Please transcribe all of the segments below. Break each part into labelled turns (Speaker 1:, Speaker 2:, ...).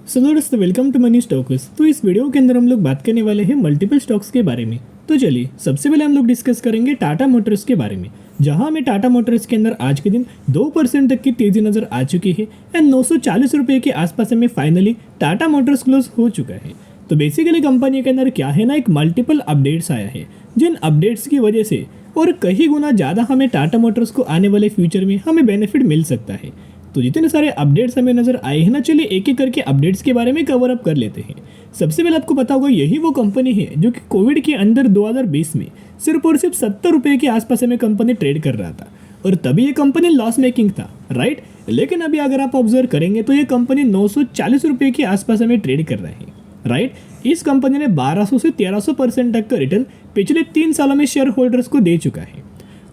Speaker 1: सो दोस्तों welcome to money stocks. तो इस वीडियो के अंदर हम लोग बात करने वाले हैं मल्टीपल स्टॉक्स के बारे में। तो चलिए सबसे पहले हम लोग डिस्कस करेंगे टाटा मोटर्स के बारे में, जहां हमें टाटा मोटर्स के अंदर आज के दिन 2% तक की तेजी नजर आ चुकी है एंड 940 रुपये के आसपास हमें फाइनली टाटा मोटर्स क्लोज हो चुका है। तो बेसिकली कंपनी के अंदर क्या है ना, एक मल्टीपल अपडेट्स आया है, जिन अपडेट्स की वजह से और कहीं गुना ज़्यादा हमें टाटा मोटर्स को आने वाले फ्यूचर में हमें बेनिफिट मिल सकता है। तो जितने सारे अपडेट्स हमें नजर आए हैं ना, चलिए एक एक करके अपडेट्स के बारे में कवर अप कर लेते हैं। सबसे पहले आपको पता होगा यही वो कंपनी है जो कि कोविड के अंदर 2020 में सिर्फ और सिर्फ 70 रुपये के आसपास में कंपनी ट्रेड कर रहा था और तभी ये कंपनी लॉस मेकिंग था, राइट। लेकिन अभी अगर आप ऑब्जर्व करेंगे तो ये कंपनी 940 रुपये के आसपास में ट्रेड कर रहा है, राइट। इस कंपनी ने 1200 से 1300% तक का रिटर्न पिछले 3 सालों में शेयर होल्डर्स को दे चुका है।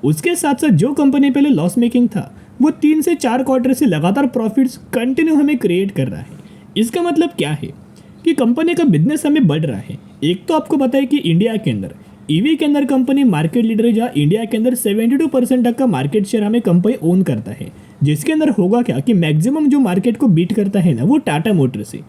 Speaker 1: उसके साथ साथ जो कंपनी पहले लॉस मेकिंग था वो 3 से 4 क्वार्टर से लगातार प्रॉफिट्स कंटिन्यू हमें क्रिएट कर रहा है। इसका मतलब क्या है कि कंपनी का बिजनेस हमें बढ़ रहा है। एक तो आपको पता है कि इंडिया के अंदर ईवी के अंदर कंपनी मार्केट लीडर है, जहाँ इंडिया के अंदर 72% तक का मार्केट शेयर हमें कंपनी ओन करता है, जिसके अंदर होगा क्या कि मैक्सिमम जो मार्केट को बीट करता है ना वो टाटा मोटर्स है।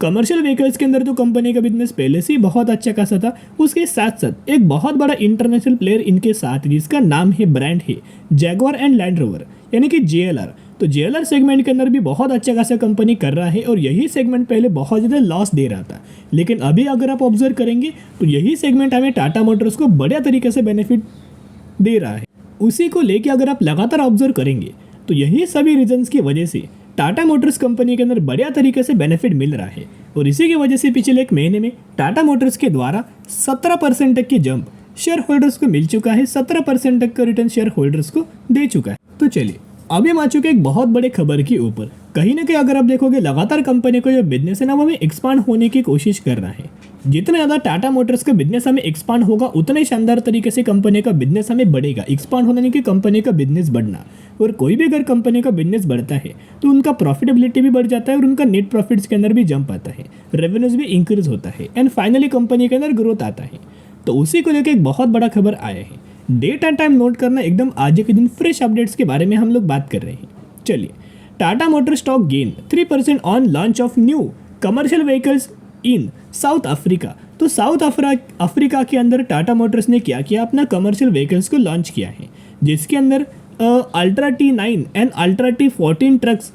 Speaker 1: कमर्शियल व्हीकल्स के अंदर तो कंपनी का बिजनेस पहले से ही बहुत अच्छा खासा था। उसके साथ साथ एक बहुत बड़ा इंटरनेशनल प्लेयर इनके साथ जिसका नाम है, ब्रांड है जैगवार एंड लैंड रोवर, यानी कि JLR। तो JLR सेगमेंट के अंदर भी बहुत अच्छा खासा कंपनी कर रहा है और यही सेगमेंट पहले बहुत ज़्यादा लॉस दे रहा था, लेकिन अभी अगर आप ऑब्जर्व करेंगे तो यही सेगमेंट हमें टाटा मोटर्स को बढ़िया तरीके से बेनिफिट दे रहा है। उसी को लेके अगर आप लगातार ऑब्जर्व करेंगे तो यही सभी रीजंस की वजह से टाटा मोटर्स कंपनी के अंदर बढ़िया तरीके से बेनिफिट मिल रहा है और इसी की वजह से पिछले एक महीने में टाटा मोटर्स के द्वारा 17% तक की जंप शेयर होल्डर्स को मिल चुका है, 17% तक का रिटर्न शेयर होल्डर्स को दे चुका है। तो चलिए अभी हम आ चुके एक बहुत बड़े खबर के ऊपर। कहीं ना कहीं अगर आप देखोगे लगातार कंपनी को जो बिजनेस है ना वो हमें एक्सपांड होने की कोशिश कर रहा है। जितना ज़्यादा टाटा मोटर्स का बिजनेस हमें एक्सपांड होगा उतने शानदार तरीके से कंपनी का बिजनेस हमें बढ़ेगा। एक्सपांड होने की कंपनी का बिजनेस बढ़ना, और कोई भी अगर कंपनी का बिजनेस बढ़ता है तो उनका प्रॉफिटेबिलिटी भी बढ़ जाता है और उनका नेट प्रॉफिट्स के अंदर भी जंप आता है, रेवेन्यूज भी इंक्रीज होता है एंड फाइनली कंपनी के अंदर ग्रोथ आता है। तो उसी को लेकर एक बहुत बड़ा खबर आया है। डेट एंड टाइम नोट करना, एकदम आज के दिन फ्रेश अपडेट्स के बारे में हम लोग बात कर रहे हैं। चलिए, Tata motor stock gain 3% on launch of new commercial vehicles in south Africa. तो साउथ अफ्रीका के अंदर टाटा मोटर्स ने क्या किया, अपना कमर्शियल व्हीकल्स को लॉन्च किया है, जिसके अंदर ultra T9 and ultra T14 trucks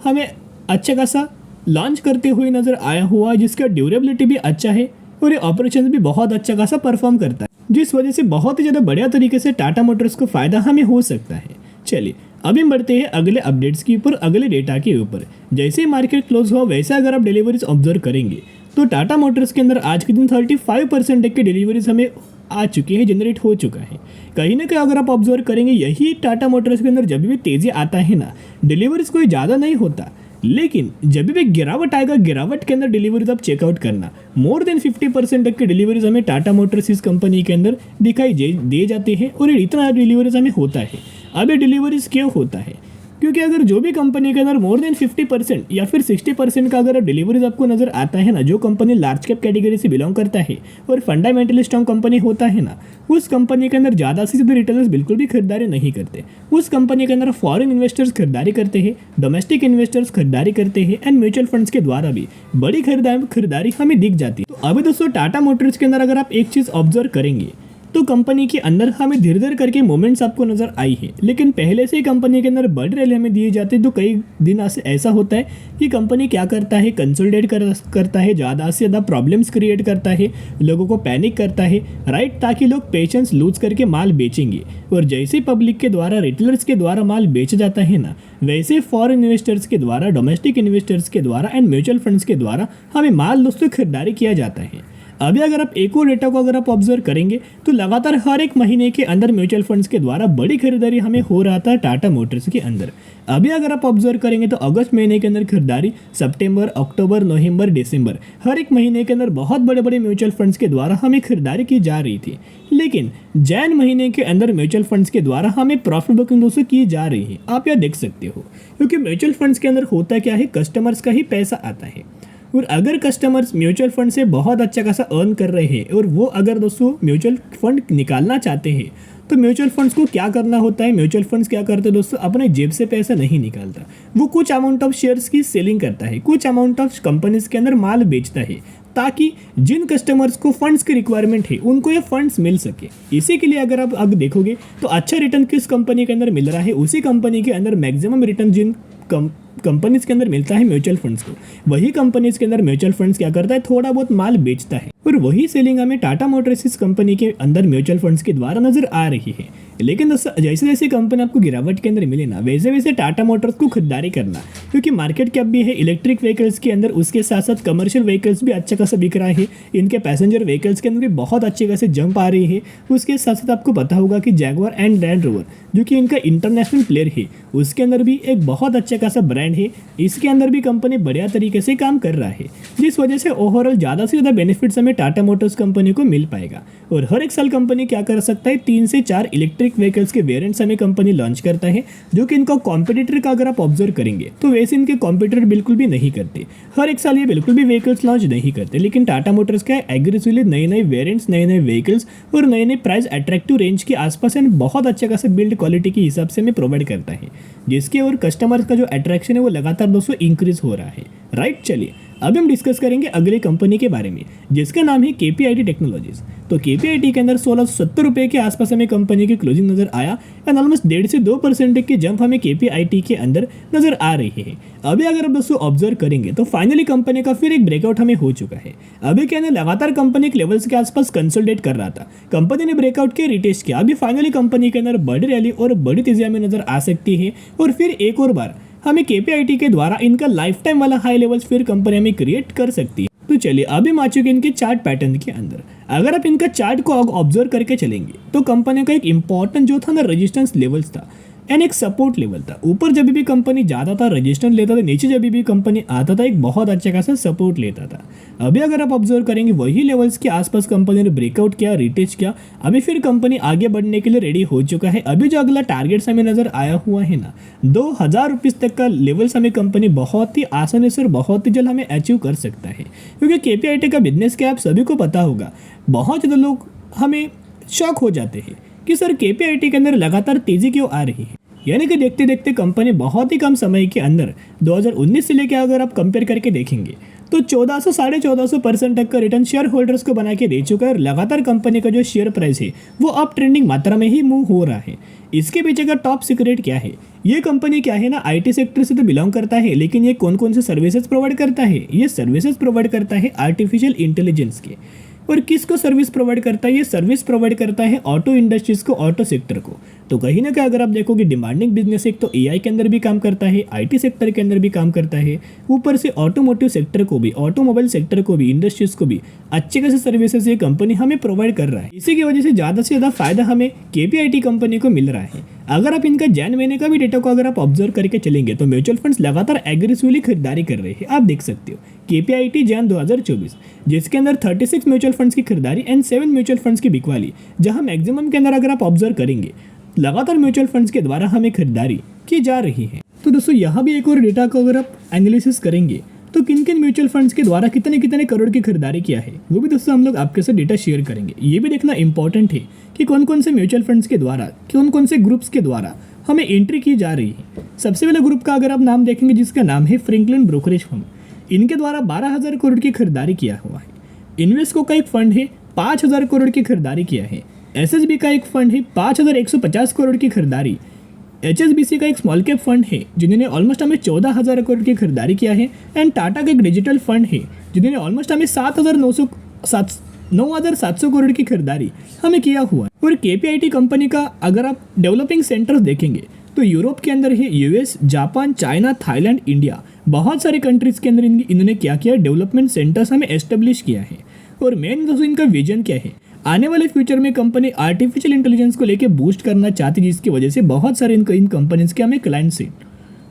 Speaker 1: हमें अच्छा खासा लॉन्च करते हुए नज़र आया हुआ है, जिसका ड्यूरेबिलिटी भी अच्छा है और ये ऑपरेशन भी बहुत अच्छा खासा परफॉर्म करता है, जिस वजह से बहुत ही ज़्यादा बढ़िया तरीके से टाटा मोटर्स को फ़ायदा हमें हो सकता है। चलिए अभी हम बढ़ते हैं अगले अपडेट्स के ऊपर, अगले डेटा के ऊपर। जैसे ही मार्केट क्लोज हुआ वैसे अगर आप डिलीवरीज ऑब्जर्व करेंगे तो टाटा मोटर्स के अंदर आज के दिन 35% तक की डिलीवरीज हमें आ चुकी है, जनरेट हो चुका है। कहीं ना कहीं अगर आप ऑब्जर्व करेंगे यही टाटा मोटर्स के अंदर जब भी तेज़ी आता है ना, डिलीवरीज कोई ज़्यादा नहीं होता, लेकिन जब भी गिरावट आएगा गिरावट के अंदर डिलीवरीज आप चेकआउट करना, मोर देन 50% तक की डिलीवरीज हमें टाटा मोटर्स इस कंपनी के अंदर दिखाई दे जाते हैं और इतना डिलीवरीज हमें होता है। अब ये डिलीवरीज क्यों होता है, क्योंकि अगर जो भी कंपनी के अंदर मोर देन 50% या फिर 60% का अगर डिलीवरीज आपको नजर आता है ना, जो कंपनी लार्ज कैप कैटेगरी से बिलोंग करता है और फंडामेंटली स्ट्रॉन्ग कंपनी होता है ना, उस कंपनी के अंदर ज़्यादा से ज़्यादा रिटेलर्स बिल्कुल भी खरीदारी नहीं करते। उस कंपनी के अंदर फॉरेन इन्वेस्टर्स खरीदारी करते हैं, डोमेस्टिक इन्वेस्टर्स खरीदारी करते हैं एंड म्यूचुअल फंड्स के द्वारा भी बड़ी खरीदारी हमें दिख जाती है। तो अभी दोस्तों टाटा मोटर्स के अंदर अगर आप एक चीज़ ऑब्जर्व करेंगे तो कंपनी के अंदर हमें धीरे धीरे करके मोमेंट्स आपको नजर आई है, लेकिन पहले से ही कंपनी के अंदर बड़ी रैली हमें दिए जाते हैं। तो कई दिन से ऐसा होता है कि कंपनी क्या करता है, कंसोलिडेट करता है, ज़्यादा से ज़्यादा प्रॉब्लम्स क्रिएट करता है, लोगों को पैनिक करता है, राइट, ताकि लोग पेशेंस लूज करके माल बेचेंगे। और जैसे पब्लिक के द्वारा, रिटेलर्स के द्वारा माल बेचा जाता है ना, वैसे फॉरेन इन्वेस्टर्स के द्वारा, डोमेस्टिक इन्वेस्टर्स के द्वारा एंड म्यूचुअल फंड्स के द्वारा हमें माल दोस्तों खरीदारी किया जाता है। अभी अगर आप एक और डेटा को अगर आप ऑब्जर्व करेंगे तो लगातार हर एक महीने के अंदर म्यूचुअल फंड्स के द्वारा बड़ी खरीदारी हमें हो रहा था टाटा मोटर्स के अंदर। अभी अगर आप ऑब्जर्व करेंगे तो अगस्त महीने के अंदर खरीदारी, सितंबर, अक्टूबर, नवंबर, दिसंबर, हर एक महीने के अंदर बहुत बड़े बड़े म्यूचुअल फंड्स के द्वारा हमें खरीदारी की जा रही थी, लेकिन जैन महीने के अंदर म्यूचुअल फंड्स के द्वारा हमें प्रॉफिट बुकिंग दोस्तों की जा रही है। आप यह देख सकते हो, क्योंकि म्यूचुअल फंड्स के अंदर होता क्या है, कस्टमर्स का ही पैसा आता है और अगर कस्टमर्स म्यूचुअल फंड से बहुत अच्छा खासा अर्न कर रहे हैं और वो अगर दोस्तों म्यूचुअल फंड निकालना चाहते हैं तो म्यूचुअल फंड्स को क्या करना होता है, म्यूचुअल फंड्स क्या करते हैं दोस्तों, अपने जेब से पैसा नहीं निकालता, वो कुछ अमाउंट ऑफ शेयर्स की सेलिंग करता है, कुछ अमाउंट ऑफ कंपनीज के अंदर माल बेचता है ताकि जिन कस्टमर्स को फंड्स की रिक्वायरमेंट है उनको ये फंड्स मिल सके। इसी के लिए अगर आप अब देखोगे तो अच्छा रिटर्न किस कंपनी के अंदर मिल रहा है, उसी कंपनी के अंदर मैक्सिमम रिटर्न जिन कंपनीज के अंदर मिलता है म्यूचुअल फंड्स को, वही कंपनीज के अंदर म्यूचुअल फंड्स क्या करता है, थोड़ा बहुत माल बेचता है और वही सेलिंग हमें टाटा मोटर्स इस कंपनी के अंदर म्यूचुअल फंड्स के द्वारा नजर आ रही है। लेकिन दोस्तों जैसे जैसे कंपनी आपको गिरावट के अंदर मिले ना, वैसे वैसे टाटा मोटर्स को खरीदारी करना, क्योंकि मार्केट कैप भी है इलेक्ट्रिक व्हीकल्स के अंदर, उसके साथ साथ कमर्शियल व्हीकल्स भी अच्छा खासा बिक रहा है, इनके पैसेंजर व्हीकल्स के अंदर भी बहुत अच्छे खासे जंप आ रही है। उसके साथ साथ आपको पता होगा कि जैगुआर एंड लैंड रोवर जो कि इनका इंटरनेशनल प्लेयर है, उसके अंदर भी एक बहुत अच्छा खासा ब्रांड है, इसके अंदर भी कंपनी बढ़िया तरीके से काम कर रहा है, जिस वजह से ओवरऑल ज़्यादा से ज़्यादा बेनिफिट्स हमें टाटा मोटर्स कंपनी को मिल पाएगा। और हर एक साल कंपनी क्या कर सकता है, 3 से 4 इलेक्ट्रिक व्हीकल्स के वेरिएंट्स हमें कंपनी लॉन्च करता है, जो कि इनका कॉम्पिटिटर का अगर आप ऑब्जर्व करेंगे तो वैसे इनके कॉम्पिटिटर बिल्कुल भी नहीं करते, हर एक साल ये बिल्कुल भी व्हीकल्स लॉन्च नहीं करते। लेकिन टाटा मोटर्स का एग्रेसिवली नए नए वेरिएंट्स, नए नए व्हीकल्स और नए नए प्राइस अट्रैक्टिव रेंज के आसपास एंड बहुत अच्छा खासा बिल्ड क्वालिटी के हिसाब से हमें प्रोवाइड करता है, जिसके और कस्टमर्स का जो अट्रैक्शन है वो लगातार दोस्तों इंक्रीज हो रहा है। राइट, चलिए अब हम डिस्कस करेंगे अगली कंपनी के बारे में, जिसका नाम है केपीआईटी टेक्नोलॉजीज। तो केपीआईटी के अंदर 1670 रुपये के आसपास हमें कंपनी की क्लोजिंग नजर आया एंड ऑलमोस्ट 1.5 से 2% की जंप हमें केपीआईटी के अंदर नजर आ रही है। अभी अगर आप दोस्तों ऑब्जर्व करेंगे तो फाइनली कंपनी का फिर एक ब्रेकआउट हमें हो चुका है। अभी के अंदर लगातार कंपनी के लेवल्स के आसपास कंसोलिडेट कर रहा था, कंपनी ने ब्रेकआउट किया, रिटेस्ट किया, अभी फाइनली कंपनी के अंदर बड़ी रैली और बड़ी तेजी हमें नजर आ सकती है और फिर एक और बार हमें केपीआईटी के द्वारा इनका लाइफ टाइम वाला हाई लेवल्स फिर कंपनी हमें क्रिएट कर सकती है। तो चलिए अभी हम आ चुके इनके चार्ट पैटर्न के अंदर। अगर आप इनका चार्ट को ऑब्जर्व करके चलेंगे तो कंपनी का एक इंपॉर्टेंट जो था ना रेजिस्टेंस लेवल्स था एंड एक सपोर्ट लेवल था। ऊपर जब भी कंपनी जाता था रेजिस्टेंस लेता था, नीचे जब भी कंपनी आता था एक बहुत अच्छा खासा सपोर्ट लेता था। अभी अगर आप ऑब्जर्व करेंगे वही लेवल्स के आसपास कंपनी ने ब्रेकआउट किया, रिटेस्ट किया, अभी फिर कंपनी आगे बढ़ने के लिए रेडी हो चुका है। अभी जो अगला टारगेट हमें नजर आया हुआ है ना, 2000 रुपीज़ तक का लेवल्स हमें कंपनी बहुत ही आसानी से और बहुत ही जल्द हमें अचीव कर सकता है, क्योंकि केपीआईटी का बिजनेस क्या आप सभी को पता होगा। बहुत ज़्यादा लोग हमें शॉक हो जाते हैं कि सर केपीआईटी के अंदर लगातार तेजी क्यों आ रही है, यानी कि देखते देखते कंपनी बहुत ही कम समय के अंदर 2019 से लेकर अगर आप कंपेयर करके देखेंगे तो 1400 साढ़े 1400% तक का रिटर्न शेयर होल्डर्स को बना के दे चुका है और लगातार कंपनी का जो शेयर प्राइस है वो अप ट्रेंडिंग मात्रा में ही मूव हो रहा है। इसके पीछे का टॉप सीक्रेट क्या है, ये कंपनी क्या है ना आईटी सेक्टर से तो बिलोंग करता है, लेकिन ये कौन कौन से सर्विसेज प्रोवाइड करता है, ये सर्विसेज प्रोवाइड करता है आर्टिफिशियल इंटेलिजेंस के। और किसको सर्विस प्रोवाइड करता है, ये सर्विस प्रोवाइड करता है ऑटो इंडस्ट्रीज को, ऑटो सेक्टर को। तो कहीं ना कहीं अगर आप देखोगे डिमांडिंग बिजनेस एक तो एआई के अंदर भी काम करता है, आईटी सेक्टर के अंदर भी काम करता है, ऊपर से ऑटोमोटिव सेक्टर को भी, ऑटोमोबाइल सेक्टर को भी, इंडस्ट्रीज को भी अच्छे खासे सर्विसेज ये कंपनी हमें प्रोवाइड कर रहा है। इसी की वजह से ज़्यादा से ज़्यादा फायदा हमें केपीआईटी कंपनी को मिल रहा है। अगर आप इनका जैन महीने का भी डेटा को अगर आप ऑब्जर्व करके चलेंगे तो म्यूचुअल फंड्स लगातार एग्रेसिवली खरीदारी कर रहे हैं। आप देख सकते हो केपीआईटी जैन 2024 जिसके अंदर 36 म्यूचुअल फंड्स की खरीदारी एंड 7 म्यूचुअल फंड्स की बिकवाली, जहां मैक्सिमम के अंदर अगर आप ऑब्जर्व करेंगे लगातार म्यूचुअल फंड्स के द्वारा हमें खरीदारी की जा रही है। तो दोस्तों यहाँ भी एक और डेटा को अगर आप एनालिसिस करेंगे तो किन किन म्यूचुअल फंड्स के द्वारा कितने कितने करोड़ की खरीदारी किया है वो भी दोस्तों हम लोग आपके साथ डेटा शेयर करेंगे। ये भी देखना इंपॉर्टेंट है कि कौन कौन से म्यूचुअल फंड्स के द्वारा, कौन कौन से ग्रुप्स के द्वारा हमें एंट्री की जा रही है। सबसे पहले ग्रुप का अगर आप नाम देखेंगे जिसका नाम है फ्रैंकलिन ब्रोकरेज फर्म, इनके द्वारा 12,000 करोड़ की खरीदारी किया हुआ है। इन्वेस्को का एक फंड है 5,000 करोड़ की खरीदारी किया है। एसएसबी का एक फंड है 5,150 करोड़ की खरीदारी। एचएसबीसी का एक स्मॉल कैप फंड है जिन्होंने ऑलमोस्ट हमें 14,000 करोड़ की खरीदारी किया है। एंड टाटा का एक डिजिटल फंड है जिन्होंने ऑलमोस्ट हमें 9,700 करोड़ की खरीदारी हमें किया हुआ है। और केपीआईटी कंपनी का अगर आप डेवलपिंग सेंटर्स देखेंगे तो यूरोप के अंदर है US, Japan, China, Thailand, India, बहुत सारे कंट्रीज के अंदर इन्होंने क्या किया, डेवलपमेंट सेंटर्स हमें एस्टेब्लिश किया है। और मेन दोस्तों इनका विजन क्या है, आने वाले फ्यूचर में कंपनी आर्टिफिशियल इंटेलिजेंस को लेके बूस्ट करना चाहती है, जिसकी वजह से बहुत सारे इन कंपनीज के हमें क्लाइंट्स हैं।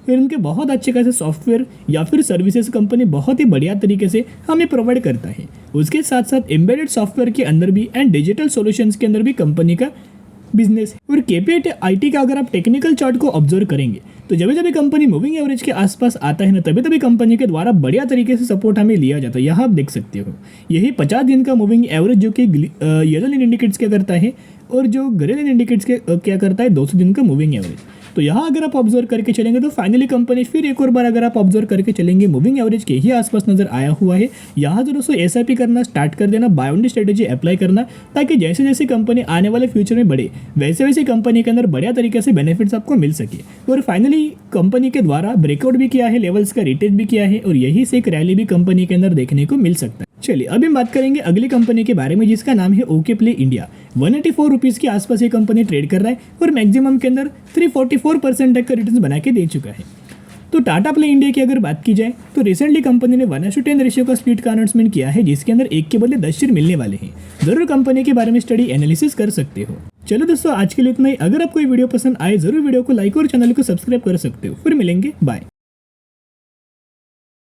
Speaker 1: फिर इनके बहुत अच्छे खासे सॉफ्टवेयर या फिर सर्विसेज कंपनी बहुत ही बढ़िया तरीके से हमें प्रोवाइड करता है। उसके साथ साथ एम्बेडेड सॉफ्टवेयर के अंदर भी एंड डिजिटल सॉल्यूशंस के अंदर भी कंपनी का बिजनेस है। और केपीआईटी का अगर आप टेक्निकल चार्ट को ऑब्जर्व करेंगे तो जब जब कंपनी मूविंग एवरेज के आसपास आता है ना, तभी तभी कंपनी के द्वारा बढ़िया तरीके से सपोर्ट हमें लिया जाता है। यहाँ आप देख सकते हो यही 50 दिन का मूविंग एवरेज जो कि येलो लाइन इंडिकेट्स क्या करता है और जो ग्रे लाइन इंडिकेट्स के क्या करता है 200 दिन का मूविंग एवरेज। तो यहाँ अगर आप ऑब्जर्व करके चलेंगे तो फाइनली कंपनी फिर एक और बार अगर आप ऑब्जर्व करके चलेंगे मूविंग एवरेज के ही आसपास नजर आया हुआ है। यहाँ जो दोस्तों एसआईपी करना स्टार्ट कर देना, buy on the strategy apply करना, ताकि जैसे जैसे कंपनी आने वाले फ्यूचर में बढ़े वैसे वैसे कंपनी के अंदर बढ़िया तरीके से बेनिफिट्स आपको मिल सके। और फाइनली कंपनी के द्वारा ब्रेकआउट भी किया है, लेवल्स का रिटेस्ट भी किया है और यही से एक रैली भी कंपनी के अंदर देखने को मिल सकता है। चलिए अभी हम बात करेंगे अगली कंपनी के बारे में जिसका नाम है ओके प्ले इंडिया। 184 रुपीज़ के आसपास ये कंपनी ट्रेड कर रहा है और मैक्सिमम के अंदर 344% तक का रिटर्न बना के दे चुका है। तो टाटा प्ले इंडिया की अगर बात की जाए तो रिसेंटली कंपनी ने 1:10 रेशियो का स्प्लिट का अनाउंसमेंट किया है, जिसके अंदर 1 के बदले 10 शेयर मिलने वाले हैं। जरूर कंपनी के बारे में स्टडी एनालिसिस कर सकते हो। चलो दोस्तों आज के लिए इतना ही। अगर आपको ये वीडियो पसंद आए जरूर वीडियो को लाइक और चैनल को सब्सक्राइब कर सकते हो। फिर मिलेंगे, बाय।